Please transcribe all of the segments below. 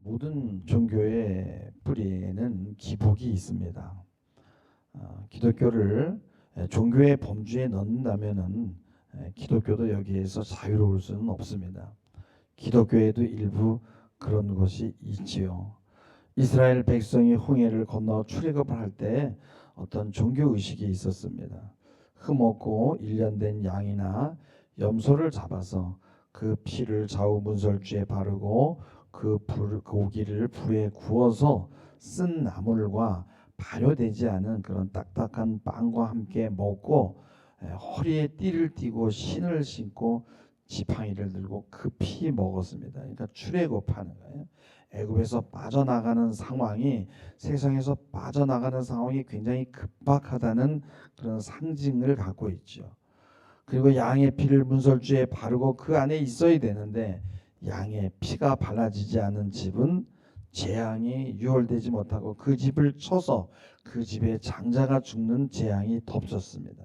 모든 종교의 뿌리에는 기복이 있습니다. 기독교를 종교의 범주에 넣는다면은 기독교도 여기에서 자유로울 수는 없습니다. 기독교에도 일부 그런 것이 있지요. 이스라엘 백성이 홍해를 건너 출애굽을 할 때 어떤 종교 의식이 있었습니다. 흠없고 일련된 양이나 염소를 잡아서 그 피를 좌우 문설주에 바르고 그 고기를 불에 구워서 쓴 나물과 발효되지 않은 그런 딱딱한 빵과 함께 먹고 허리에 띠를 띠고 신을 신고 지팡이를 들고 급히 먹었습니다. 그러니까 출애굽하는 거예요. 애굽에서 빠져나가는 상황이 세상에서 빠져나가는 상황이 굉장히 급박하다는 그런 상징을 갖고 있죠. 그리고 양의 피를 문설주에 바르고 그 안에 있어야 되는데 양의 피가 발라지지 않은 집은 재앙이 유월되지 못하고 그 집을 쳐서 그 집에 장자가 죽는 재앙이 덮쳤습니다.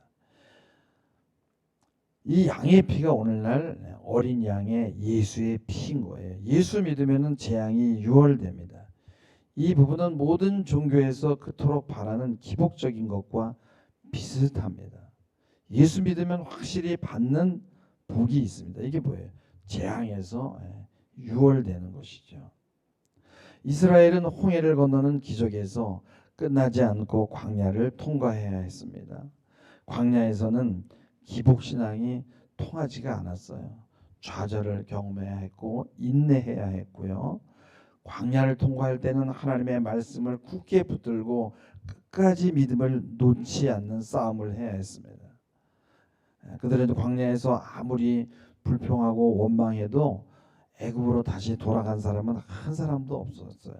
이 양의 피가 오늘날 어린 양의 예수의 피인 거예요. 예수 믿으면 재앙이 유월됩니다. 이 부분은 모든 종교에서 그토록 바라는 기복적인 것과 비슷합니다. 예수 믿으면 확실히 받는 복이 있습니다. 이게 뭐예요? 재앙에서 유월되는 것이죠. 이스라엘은 홍해를 건너는 기적에서 끝나지 않고 광야를 통과해야 했습니다. 광야에서는 기복신앙이 통하지가 않았어요. 좌절을 경험해야 했고 인내해야 했고요. 광야를 통과할 때는 하나님의 말씀을 굳게 붙들고 끝까지 믿음을 놓지 않는 싸움을 해야 했습니다. 그들은 광야에서 아무리 불평하고 원망해도 애굽으로 다시 돌아간 사람은 한 사람도 없었어요.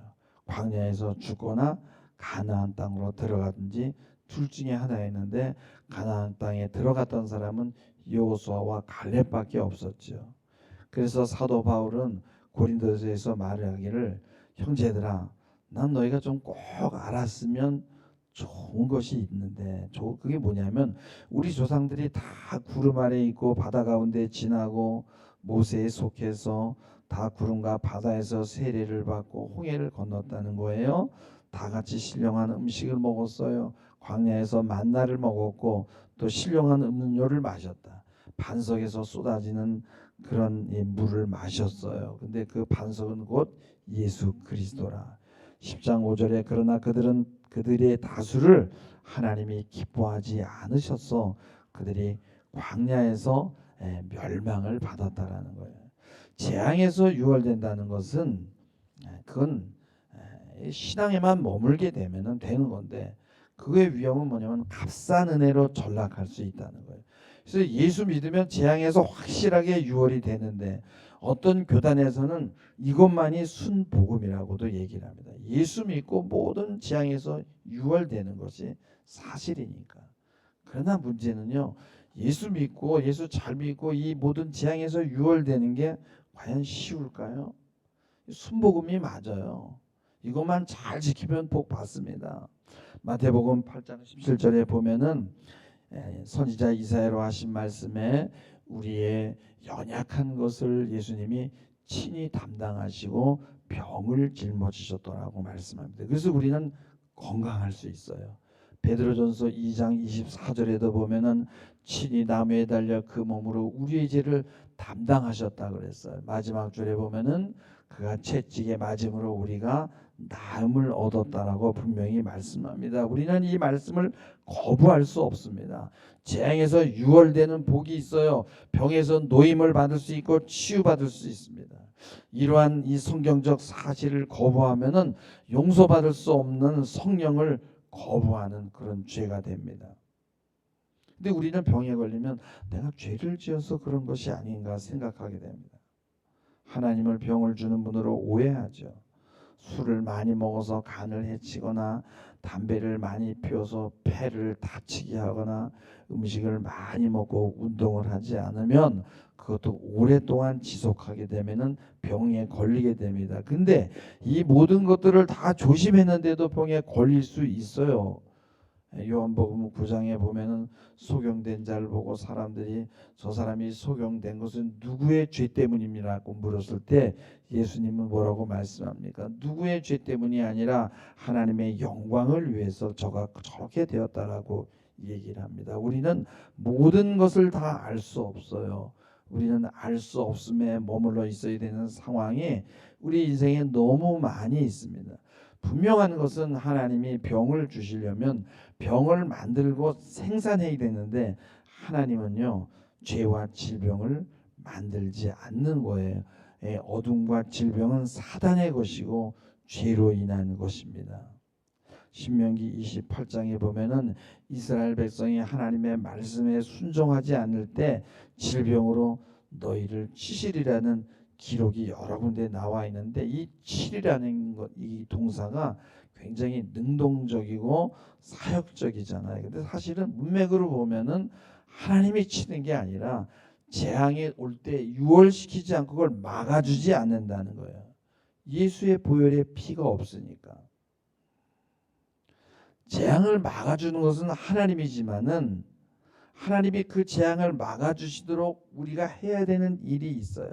광야에서 죽거나 가나안 땅으로 들어가든지 둘 중에 하나였는데 가나안 땅에 들어갔던 사람은 여호수아와 갈렙밖에 없었죠. 그래서 사도 바울은 고린도서에서 말하기를 형제들아 난 너희가 좀 꼭 알았으면 좋은 것이 있는데 그게 뭐냐면 우리 조상들이 다 구름 아래 있고 바다 가운데 지나고 모세에 속해서 다 구름과 바다에서 세례를 받고 홍해를 건넜다는 거예요. 다 같이 신령한 음식을 먹었어요. 광야에서 만나를 먹었고 또 신령한 음료를 마셨다. 반석에서 쏟아지는 그런 물을 마셨어요. 근데 그 반석은 곧 예수 그리스도라. 10장 5절에 그러나 그들의 다수를 하나님이 기뻐하지 않으셔서 그들이 광야에서 멸망을 받았다라는 거예요. 재앙에서 유월된다는 것은 그건 신앙에만 머물게 되면 되는 건데 그의 위험은 뭐냐면 값싼 은혜로 전락할 수 있다는 거예요. 그래서 예수 믿으면 재앙에서 확실하게 유월이 되는데 어떤 교단에서는 이것만이 순복음이라고도 얘기를 합니다. 예수 믿고 모든 재앙에서 유월되는 것이 사실이니까. 그러나 문제는요. 예수 믿고 예수 잘 믿고 이 모든 재앙에서 유월되는 게 과연 쉬울까요? 순복음이 맞아요. 이것만 잘 지키면 복 받습니다. 마태복음 8장 17절에 보면은 선지자 이사야로 하신 말씀에 우리의 연약한 것을 예수님이 친히 담당하시고 병을 짊어지셨더라고 말씀합니다. 그래서 우리는 건강할 수 있어요. 베드로전서 2장 24절에도 보면은 친히 나무에 달려 그 몸으로 우리의 죄를 담당하셨다 그랬어요. 마지막 줄에 보면은 그가 채찍에 맞음으로 우리가 나음을 얻었다라고 분명히 말씀합니다. 우리는 이 말씀을 거부할 수 없습니다. 재앙에서 유월되는 복이 있어요. 병에서 노임을 받을 수 있고 치유받을 수 있습니다. 이러한 이 성경적 사실을 거부하면은 용서받을 수 없는 성령을 거부하는 그런 죄가 됩니다. 근데 우리는 병에 걸리면 내가 죄를 지어서 그런 것이 아닌가 생각하게 됩니다. 하나님을 병을 주는 분으로 오해하죠. 술을 많이 먹어서 간을 해치거나 담배를 많이 피워서 폐를 다치게 하거나 음식을 많이 먹고 운동을 하지 않으면 그것도 오랫동안 지속하게 되면은 병에 걸리게 됩니다. 근데 이 모든 것들을 다 조심했는데도 병에 걸릴 수 있어요. 요한복음 9장에 보면은 소경된 자를 보고 사람들이 저 사람이 소경된 것은 누구의 죄 때문입니다라고 물었을 때 예수님은 뭐라고 말씀합니까? 누구의 죄 때문이 아니라 하나님의 영광을 위해서 저가 저렇게 되었다라고 얘기를 합니다. 우리는 모든 것을 다 알 수 없어요. 우리는 알 수 없음에 머물러 있어야 되는 상황이 우리 인생에 너무 많이 있습니다. 분명한 것은 하나님이 병을 주시려면 병을 만들고 생산해야 되는데 하나님은요 죄와 질병을 만들지 않는 거예요. 어둠과 질병은 사단의 것이고 죄로 인한 것입니다. 신명기 28장에 보면은 이스라엘 백성이 하나님의 말씀에 순종하지 않을 때 질병으로 너희를 치시리라는 기록이 여러 군데 나와 있는데 이 치리라는 것, 이 동사가 굉장히 능동적이고 사역적이잖아요. 근데 사실은 문맥으로 보면은 하나님이 치는 게 아니라 재앙이 올 때 유월시키지 않고 그걸 막아주지 않는다는 거예요. 예수의 보혈에 피가 없으니까. 재앙을 막아주는 것은 하나님이지만은 하나님이 그 재앙을 막아주시도록 우리가 해야 되는 일이 있어요.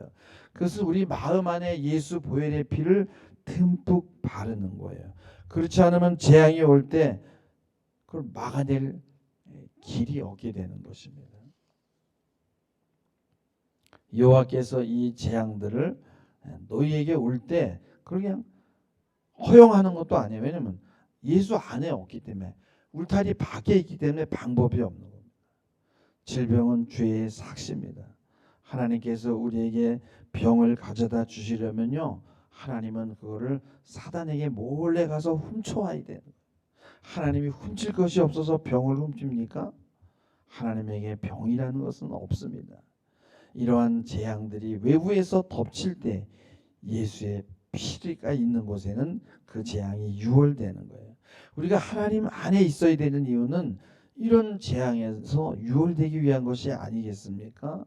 그것은 우리 마음 안에 예수 보혈의 피를 듬뿍 바르는 거예요. 그렇지 않으면 재앙이 올 때 그걸 막아낼 길이 없게 되는 것입니다. 여호와께서 이 재앙들을 너희에게 올 때 그냥 허용하는 것도 아니에요. 왜냐하면 예수 안에 없기 때문에 울타리 밖에 있기 때문에 방법이 없는 겁니다. 질병은 죄의 삭시입니다. 하나님께서 우리에게 병을 가져다 주시려면요 하나님은 그거를 사단에게 몰래 가서 훔쳐와야 돼요. 하나님이 훔칠 것이 없어서 병을 훔칩니까? 하나님에게 병이라는 것은 없습니다. 이러한 재앙들이 외부에서 덮칠 때 예수의 피가 있는 곳에는 그 재앙이 유월되는 거예요. 우리가 하나님 안에 있어야 되는 이유는 이런 재앙에서 유월되기 위한 것이 아니겠습니까?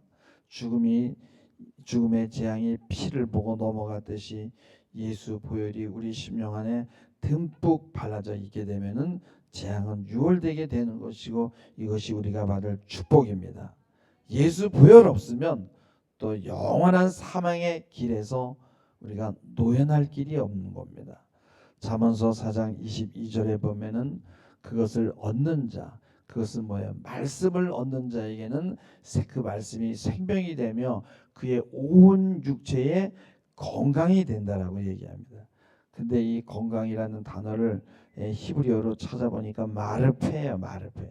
죽음의 재앙이 피를 보고 넘어갔듯이 예수 보혈이 우리 심령 안에 듬뿍 발라져 있게 되면은 재앙은 유월되게 되는 것이고 이것이 우리가 받을 축복입니다. 예수 보혈 없으면 또 영원한 사망의 길에서 우리가 노연할 길이 없는 겁니다. 잠언서 4장 22절에 보면은 그것을 얻는 자, 그것은 뭐예요? 말씀을 얻는 자에게는 그 말씀이 생명이 되며 그의 온 육체에 건강이 된다라고 얘기합니다. 근데 이 건강이라는 단어를 히브리어로 찾아보니까 마르페예요, 마르페.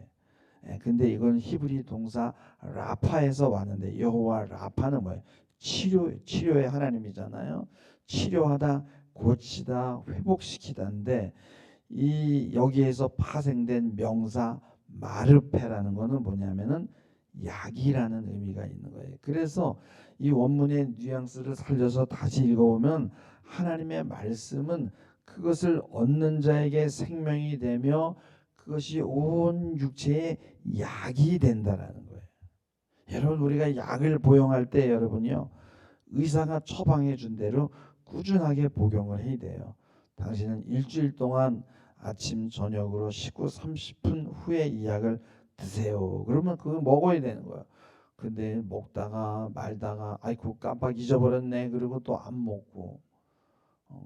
근데 이건 히브리 동사 라파에서 왔는데 여호와 라파는 뭐예요? 치료의 하나님이잖아요. 치료하다, 고치다, 회복시키다인데 이 여기에서 파생된 명사 마르페라는 거는 뭐냐면은 약이라는 의미가 있는 거예요. 그래서 이 원문의 뉘앙스를 살려서 다시 읽어보면 하나님의 말씀은 그것을 얻는 자에게 생명이 되며 그것이 온 육체의 약이 된다라는 거예요. 여러분 우리가 약을 복용할 때 여러분요 의사가 처방해 준 대로 꾸준하게 복용을 해야 돼요. 당신은 일주일 동안 아침 저녁으로 식후 30분 후에 이 약을 드세요. 그러면 그거 먹어야 되는 거예요. 근데 먹다가 말다가 아이고 깜빡 잊어버렸네. 그리고 또 안 먹고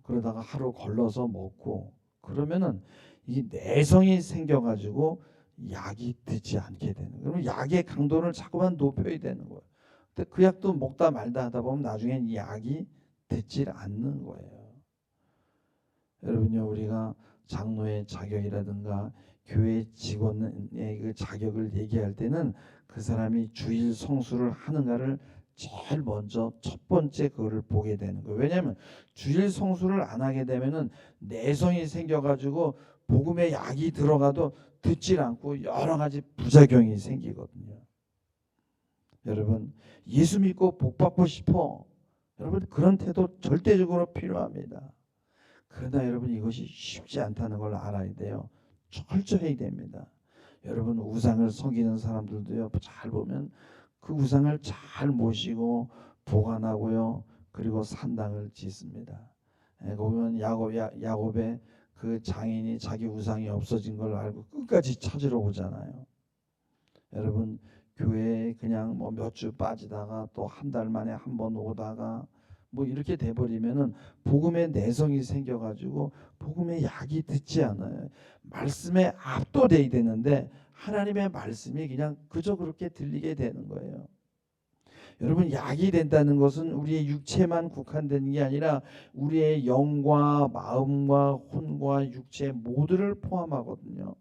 그러다가 하루 걸러서 먹고 그러면은 이 내성이 생겨가지고 약이 듣지 않게 되는 거예요. 그러면 약의 강도를 자꾸만 높여야 되는 거예요. 근데 그 약도 먹다 말다 하다 보면 나중엔 이 약이 듣질 않는 거예요. 여러분요 우리가 장로의 자격이라든가 교회 직원의 그 자격을 얘기할 때는 그 사람이 주일 성수를 하는가를 제일 먼저 첫 번째 그거를 보게 되는 거예요. 왜냐하면 주일 성수를 안 하게 되면은 내성이 생겨가지고 복음의 약이 들어가도 듣질 않고 여러 가지 부작용이 생기거든요. 여러분 예수 믿고 복 받고 싶어. 여러분 그런 태도 절대적으로 필요합니다. 그러나 여러분 이것이 쉽지 않다는 걸 알아야 돼요. 철저해야 됩니다. 여러분 우상을 섬기는 사람들도요 잘 보면 그 우상을 잘 모시고 보관하고요 그리고 산당을 짓습니다. 거기 보면 야곱의 그 장인이 자기 우상이 없어진 걸 알고 끝까지 찾으러 오잖아요. 여러분, 교회에 그냥 뭐 몇 주 빠지다가 또 한 달 만에 한 번 오다가 뭐 이렇게 돼버리면은 복음의 내성이 생겨가지고 복음의 약이 듣지 않아요. 말씀에 압도돼야 되는데 하나님의 말씀이 그냥 그저 그렇게 들리게 되는 거예요. 여러분, 약이 된다는 것은 우리의 육체만 국한되는 게 아니라 우리의 영과 마음과 혼과 육체 모두를 포함하거든요.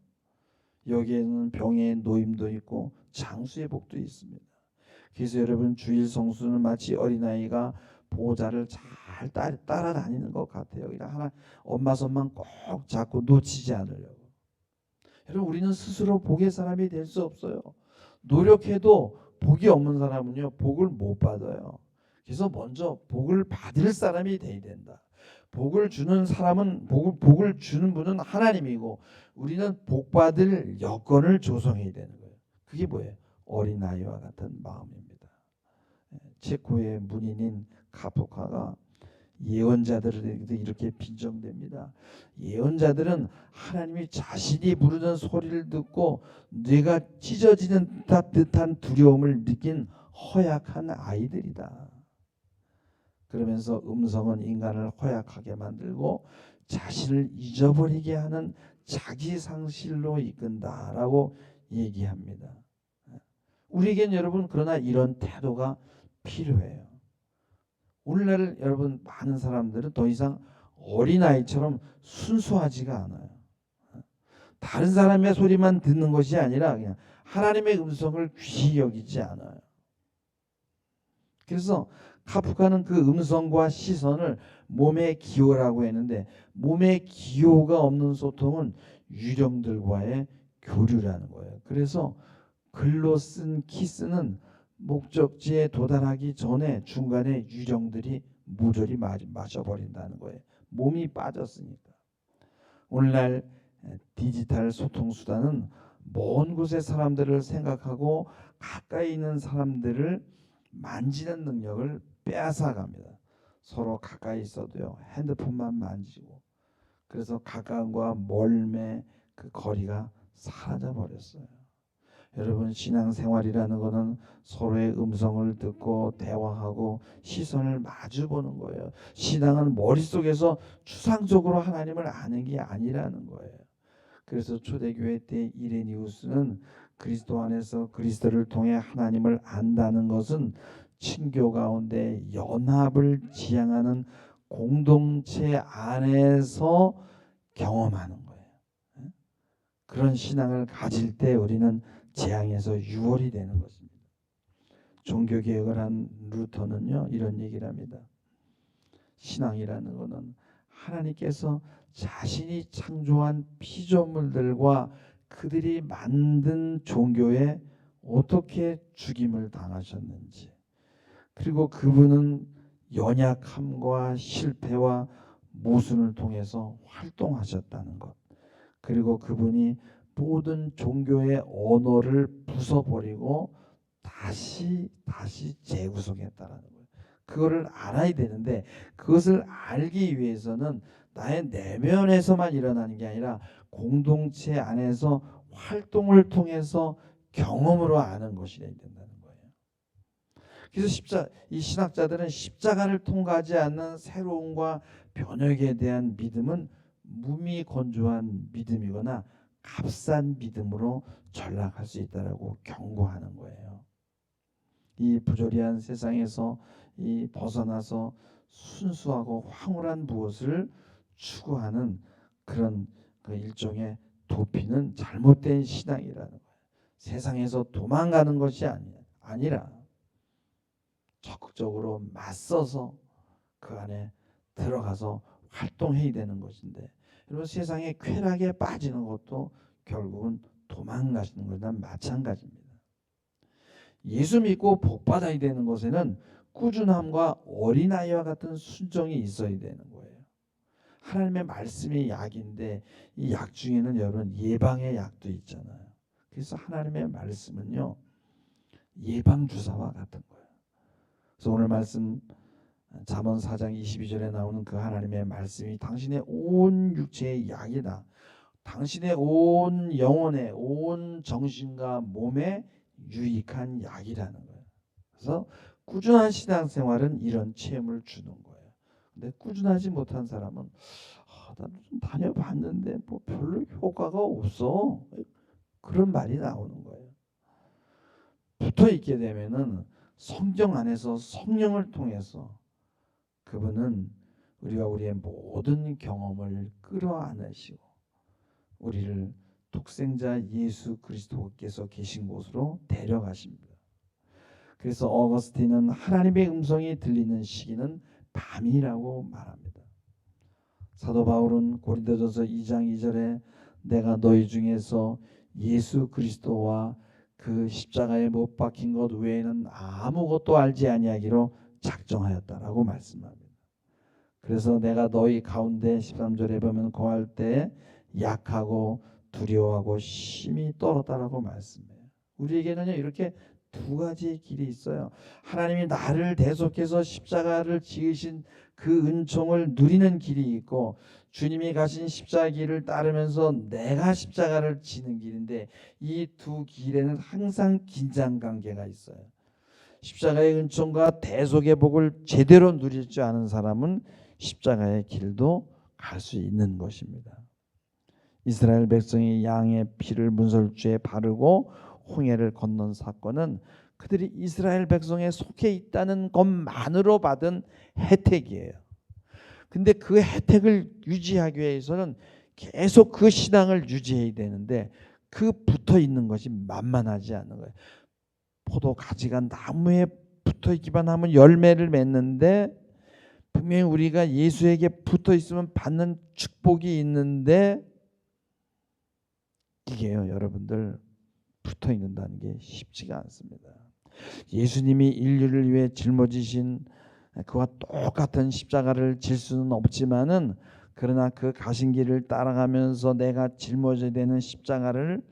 여기에는 병의 노임도 있고 장수의 복도 있습니다. 그래서 여러분, 주일 성수는 마치 어린아이가 보호자를 잘 따라다니는 것 같아요. 그냥 하나 엄마 손만 꼭 잡고 놓치지 않으려고. 여러분, 우리는 스스로 복의 사람이 될 수 없어요. 노력해도 복이 없는 사람은요, 복을 못 받아요. 그래서 먼저 복을 받을 사람이 돼야 된다. 복을 주는 사람은 복을 주는 분은 하나님이고 우리는 복 받을 여건을 조성해야 되는 거예요. 그게 뭐예요? 어린아이와 같은 마음입니다. 체코의 문인인 카프카가 예언자들에게도 이렇게 빈정됩니다. 예언자들은 하나님이 자신이 부르는 소리를 듣고 뇌가 찢어지는 듯한 두려움을 느낀 허약한 아이들이다. 그러면서 음성은 인간을 허약하게 만들고 자신을 잊어버리게 하는 자기 상실로 이끈다라고 얘기합니다. 우리에겐 여러분 그러나 이런 태도가 필요해요. 오늘날 여러분 많은 사람들은 더 이상 어린아이처럼 순수하지가 않아요. 다른 사람의 소리만 듣는 것이 아니라 그냥 하나님의 음성을 귀히 여기지 않아요. 그래서 카프카는 그 음성과 시선을 몸의 기호라고 했는데 몸의 기호가 없는 소통은 유령들과의 교류라는 거예요. 그래서 글로 쓴 키스는 목적지에 도달하기 전에 중간에 유령들이 모조리 마셔버린다는 거예요. 몸이 빠졌으니까. 오늘날 디지털 소통 수단은 먼 곳의 사람들을 생각하고 가까이 있는 사람들을 만지는 능력을 빼앗아갑니다. 서로 가까이 있어도요, 핸드폰만 만지고, 그래서 가까움과 멀매 그 거리가 사라져 버렸어요. 여러분, 신앙생활이라는 것은 서로의 음성을 듣고 대화하고 시선을 마주보는 거예요. 신앙은 머릿속에서 추상적으로 하나님을 아는 게 아니라는 거예요. 그래서 초대교회 때 이레니우스는 그리스도 안에서 그리스도를 통해 하나님을 안다는 것은 친교 가운데 연합을 지향하는 공동체 안에서 경험하는 거예요. 그런 신앙을 가질 때 우리는 재앙에서 유월이 되는 것입니다. 종교개혁을 한 루터는요, 이런 얘기를 합니다. 신앙이라는 것은 하나님께서 자신이 창조한 피조물들과 그들이 만든 종교에 어떻게 죽임을 당하셨는지, 그리고 그분은 연약함과 실패와 모순을 통해서 활동하셨다는 것, 그리고 그분이 모든 종교의 언어를 부숴버리고 다시 재구성했다라는 거예요. 그거를 알아야 되는데 그것을 알기 위해서는 나의 내면에서만 일어나는 게 아니라 공동체 안에서 활동을 통해서 경험으로 아는 것이 돼야 된다는 거예요. 그래서 이 신학자들은 십자가를 통과하지 않는 새로움과 변혁에 대한 믿음은 무미건조한 믿음이거나 값싼 믿음으로 전락할 수 있다라고 경고하는 거예요. 이 부조리한 세상에서 이 벗어나서 순수하고 황홀한 무엇을 추구하는 그런 그 일종의 도피는 잘못된 신앙이라는 거예요. 세상에서 도망가는 것이 아니라 적극적으로 맞서서 그 안에 들어가서 활동해야 되는 것인데, 여러분, 세상에 쾌락에 빠지는 것도 결국은 도망가시는 것과 마찬가지입니다. 예수 믿고 복 받아야 되는 것에는 꾸준함과 어린아이와 같은 순종이 있어야 되는 거예요. 하나님의 말씀이 약인데 이 약 중에는 여러분 예방의 약도 있잖아요. 그래서 하나님의 말씀은요, 예방 주사와 같은 거예요. 그래서 오늘 말씀 잠언 4장 22절에 나오는 그 하나님의 말씀이 당신의 온 육체의 약이다. 당신의 온 영혼에, 온 정신과 몸에 유익한 약이라는 거예요. 그래서 꾸준한 신앙생활은 이런 체험을 주는 거예요. 근데 꾸준하지 못한 사람은 나도 좀 다녀봤는데 뭐 별로 효과가 없어. 그런 말이 나오는 거예요. 붙어 있게 되면은 성경 안에서 성령을 통해서 그분은 우리의 모든 경험을 끌어안으시고 우리를 독생자 예수 그리스도께서 계신 곳으로 데려가십니다. 그래서 어거스틴은 하나님의 음성이 들리는 시기는 밤이라고 말합니다. 사도 바울은 고린도전서 2장 2절에 내가 너희 중에서 예수 그리스도와 그 십자가에 못 박힌 것 외에는 아무것도 알지 아니하기로 작정하였다라고 말씀합니다. 그래서 내가 너희 가운데 13절에 보면 거할 때 약하고 두려워하고 심히 떨었다라고 말씀해요. 우리에게는요 이렇게 두 가지의 길이 있어요. 하나님이 나를 대속해서 십자가를 지으신 그 은총을 누리는 길이 있고 주님이 가신 십자가 길을 따르면서 내가 십자가를 지는 길인데 이 두 길에는 항상 긴장관계가 있어요. 십자가의 은총과 대속의 복을 제대로 누릴 줄 아는 사람은 십자가의 길도 갈 수 있는 것입니다. 이스라엘 백성이 양의 피를 문설주에 바르고 홍해를 건넌 사건은 그들이 이스라엘 백성에 속해 있다는 것만으로 받은 혜택이에요. 근데 그 혜택을 유지하기 위해서는 계속 그 신앙을 유지해야 되는데 그 붙어 있는 것이 만만하지 않은 거예요. 포도 가지가 나무에 붙어 있기만 하면 열매를 맺는데 분명히 우리가 예수에게 붙어 있으면 받는 축복이 있는데 이게요 여러분들 붙어 있는다는 게 쉽지가 않습니다. 예수님이 인류를 위해 짊어지신 그와 똑같은 십자가를 질 수는 없지만은 그러나 그 가신 길을 따라가면서 내가 짊어져야 되는 십자가를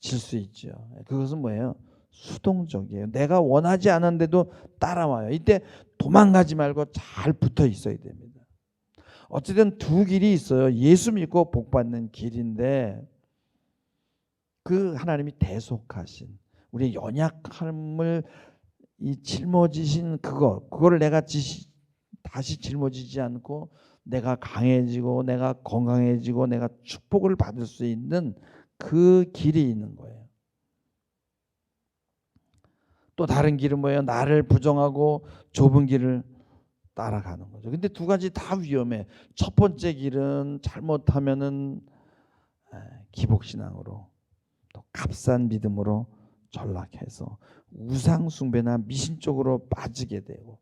질 수 있죠. 그것은 뭐예요? 수동적이에요. 내가 원하지 않은데도 따라와요. 이때 도망가지 말고 잘 붙어 있어야 됩니다. 어쨌든 두 길이 있어요. 예수 믿고 복 받는 길인데 그 하나님이 대속하신 우리의 연약함을 이 짊어지신 그거를 내가 다시 짊어지지 않고 내가 강해지고 내가 건강해지고 내가 축복을 받을 수 있는 그 길이 있는 거예요. 또 다른 길은 뭐예요? 나를 부정하고 좁은 길을 따라가는 거죠. 근데 두 가지 다 위험해. 첫 번째 길은 잘못하면은 기복신앙으로 또 값싼 믿음으로 전락해서 우상 숭배나 미신 쪽으로 빠지게 되고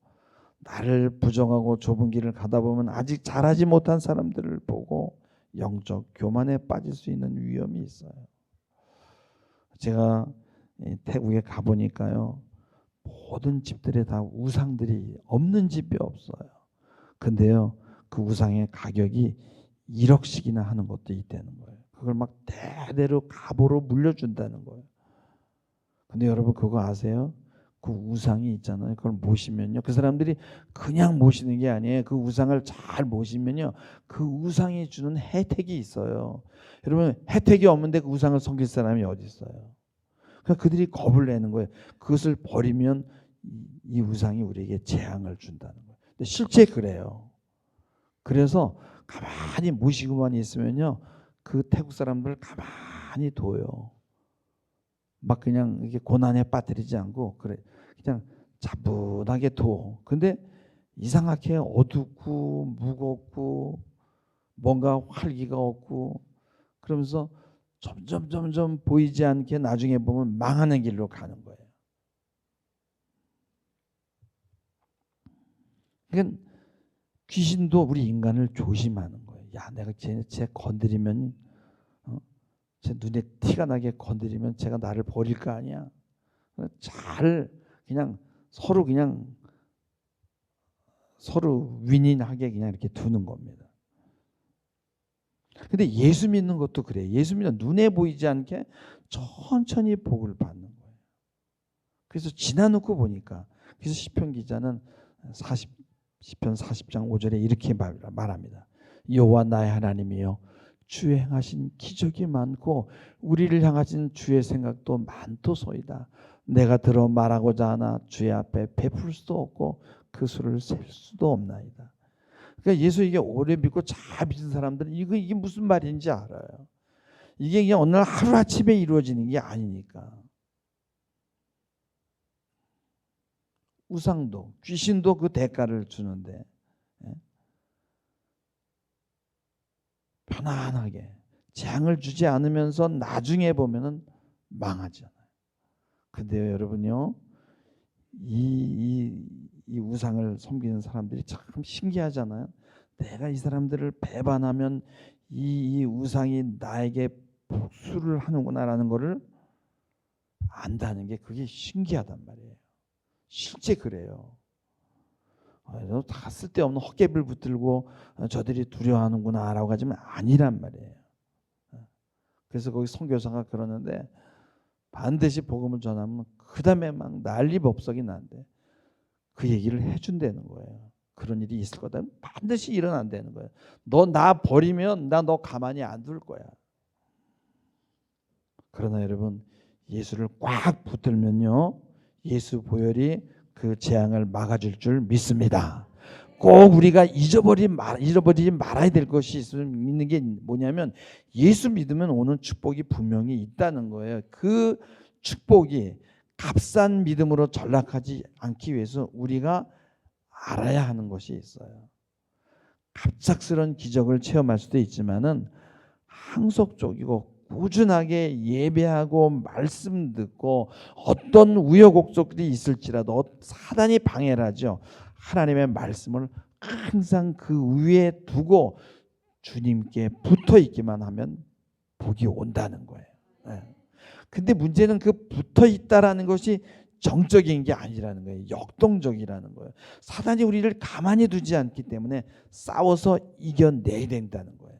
나를 부정하고 좁은 길을 가다 보면 아직 잘하지 못한 사람들을 보고 영적 교만에 빠질 수 있는 위험이 있어요. 제가 태국에 가보니까요 모든 집들에 다 우상들이 없는 집이 없어요. 근데요 그 우상의 가격이 1억씩이나 하는 것도 있다는 거예요. 그걸 막 대대로 갑오로 물려준다는 거예요. 근데 여러분 그거 아세요? 그 우상이 있잖아요. 그걸 모시면요. 그 사람들이 그냥 모시는 게 아니에요. 그 우상을 잘 모시면요. 그 우상이 주는 혜택이 있어요. 여러분 혜택이 없는데 그 우상을 섬길 사람이 어디 있어요? 그러니까 그들이 겁을 내는 거예요. 그것을 버리면 이 우상이 우리에게 재앙을 준다는 거예요. 근데 실제 그래요. 그래서 가만히 모시고만 있으면요. 그 태국 사람들 가만히 둬요. 막 그냥 이게 고난에 빠뜨리지 않고 그래 그냥 차분하게 둬. 근데 이상하게 어둡고 무겁고 뭔가 활기가 없고 그러면서 점점 보이지 않게 나중에 보면 망하는 길로 가는 거예요. 그러니까 귀신도 우리 인간을 조심하는 거예요. 야, 내가 쟤 건드리면 제 눈에 티가 나게 건드리면 제가 나를 버릴 거 아니야. 잘 그냥 서로 윈윈하게 그냥 이렇게 두는 겁니다. 근데 예수 믿는 것도 그래요. 예수 믿는 눈에 보이지 않게 천천히 복을 받는 거예요. 그래서 지나놓고 보니까 그래서 시편 기자는 시편 40장 5절에 이렇게 말합니다. 여호와 나의 하나님이여 주의 행하신 기적이 많고 우리를 향하신 주의 생각도 많도소이다. 내가 들어 말하고자 하나 주의 앞에 베풀 수도 없고 그 수를 셀 수도 없나이다. 그러니까 예수 이게 오래 믿고 잘 믿은 사람들은 이게 무슨 말인지 알아요. 이게 그냥 어느 날 하루아침에 이루어지는 게 아니니까. 우상도 귀신도 그 대가를 주는데 편안하게 재앙을 주지 않으면서 나중에 보면은 망하잖아요. 근데요 여러분요 이 우상을 섬기는 사람들이 참 신기하잖아요. 내가 이 사람들을 배반하면 이 우상이 나에게 복수를 하는구나라는 것을 안다는 게 그게 신기하단 말이에요. 실제 그래요. 다 쓸데없는 헛개불 붙들고 저들이 두려워하는구나라고 하지만 아니란 말이에요. 그래서 거기 선교사가 그러는데 반드시 복음을 전하면 그 다음에 막 난리법석이 난대. 그 얘기를 해준다는 거예요. 그런 일이 있을 거다. 반드시 일어난다는 거예요. 너 나 버리면 나 너 가만히 안 둘 거야. 그러나 여러분 예수를 꽉 붙들면요 예수 보혈이 그 재앙을 막아줄 줄 믿습니다. 꼭 우리가 잊어버리지 말아야 될 것이 있는 게 뭐냐면 예수 믿으면 오는 축복이 분명히 있다는 거예요. 그 축복이 값싼 믿음으로 전락하지 않기 위해서 우리가 알아야 하는 것이 있어요. 갑작스런 기적을 체험할 수도 있지만은 항속적이고 꾸준하게 예배하고 말씀 듣고 어떤 우여곡절이 있을지라도 사단이 방해를 하죠. 하나님의 말씀을 항상 그 위에 두고 주님께 붙어 있기만 하면 복이 온다는 거예요. 근데 문제는 그 붙어 있다라는 것이 정적인 게 아니라는 거예요. 역동적이라는 거예요. 사단이 우리를 가만히 두지 않기 때문에 싸워서 이겨내야 된다는 거예요.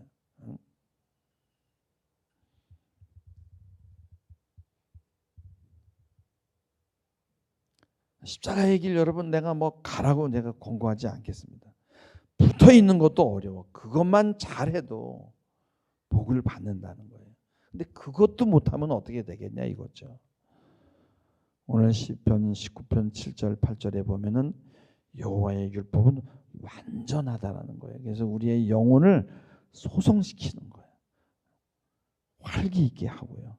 십자가의 길 여러분 내가 뭐 가라고 내가 권고하지 않겠습니다. 붙어 있는 것도 어려워. 그것만 잘해도 복을 받는다는 거예요. 근데 그것도 못하면 어떻게 되겠냐 이거죠. 오늘 시편 19편 7절 8절에 보면은 여호와의 율법은 완전하다라는 거예요. 그래서 우리의 영혼을 소성시키는 거예요. 활기 있게 하고요.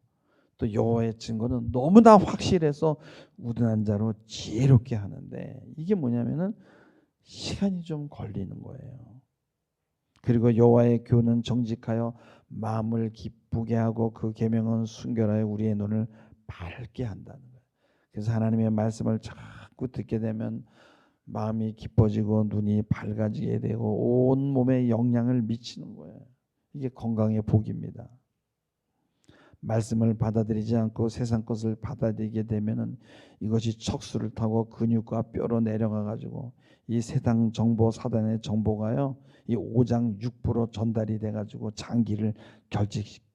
또 여호와의 증거는 너무나 확실해서 우둔한 자로 지혜롭게 하는데 이게 뭐냐면은 시간이 좀 걸리는 거예요. 그리고 여호와의 교는 정직하여 마음을 기쁘게 하고 그 계명은 순결하여 우리의 눈을 밝게 한다는 거예요. 그래서 하나님의 말씀을 자꾸 듣게 되면 마음이 기뻐지고 눈이 밝아지게 되고 온 몸에 영향을 미치는 거예요. 이게 건강의 복입니다. 말씀을 받아들이지 않고 세상 것을 받아들이게 되면은 이것이 척수를 타고 근육과 뼈로 내려가 가지고 이 세상 정보 사단의 정보가요 이 오장육부로 전달이 돼 가지고 장기를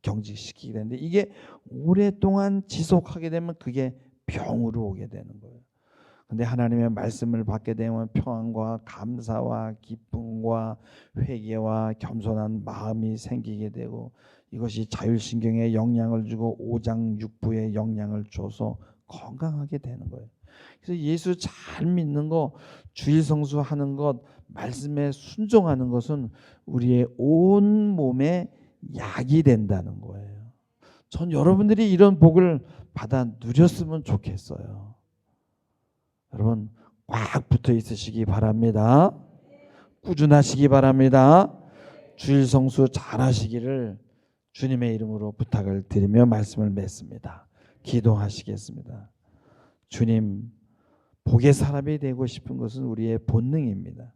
경직시키게 되는데 이게 오랫동안 지속하게 되면 그게 병으로 오게 되는 거예요. 근데 하나님의 말씀을 받게 되면 평안과 감사와 기쁨과 회개와 겸손한 마음이 생기게 되고 이것이 자율신경에 영향을 주고 오장육부에 영향을 줘서 건강하게 되는 거예요. 그래서 예수 잘 믿는 거, 주일성수 하는 것, 말씀에 순종하는 것은 우리의 온 몸에 약이 된다는 거예요. 전 여러분들이 이런 복을 받아 누렸으면 좋겠어요. 여러분 꽉 붙어 있으시기 바랍니다. 꾸준하시기 바랍니다. 주일 성수 잘 하시기를 주님의 이름으로 부탁을 드리며 말씀을 맺습니다. 기도하시겠습니다. 주님, 복의 사람이 되고 싶은 것은 우리의 본능입니다.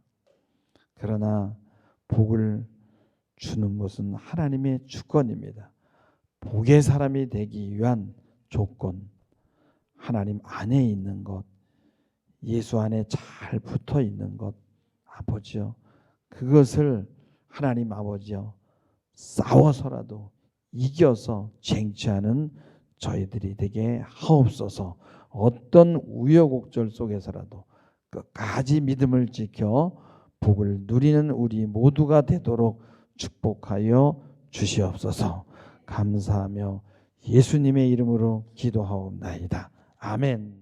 그러나 복을 주는 것은 하나님의 주권입니다. 복의 사람이 되기 위한 조건, 하나님 안에 있는 것, 예수 안에 잘 붙어 있는 것, 아버지요. 그것을 하나님 아버지요. 싸워서라도 이겨서 쟁취하는 저희들이 되게 하옵소서. 어떤 우여곡절 속에서라도 끝까지 믿음을 지켜 복을 누리는 우리 모두가 되도록 축복하여 주시옵소서. 감사하며 예수님의 이름으로 기도하옵나이다. 아멘.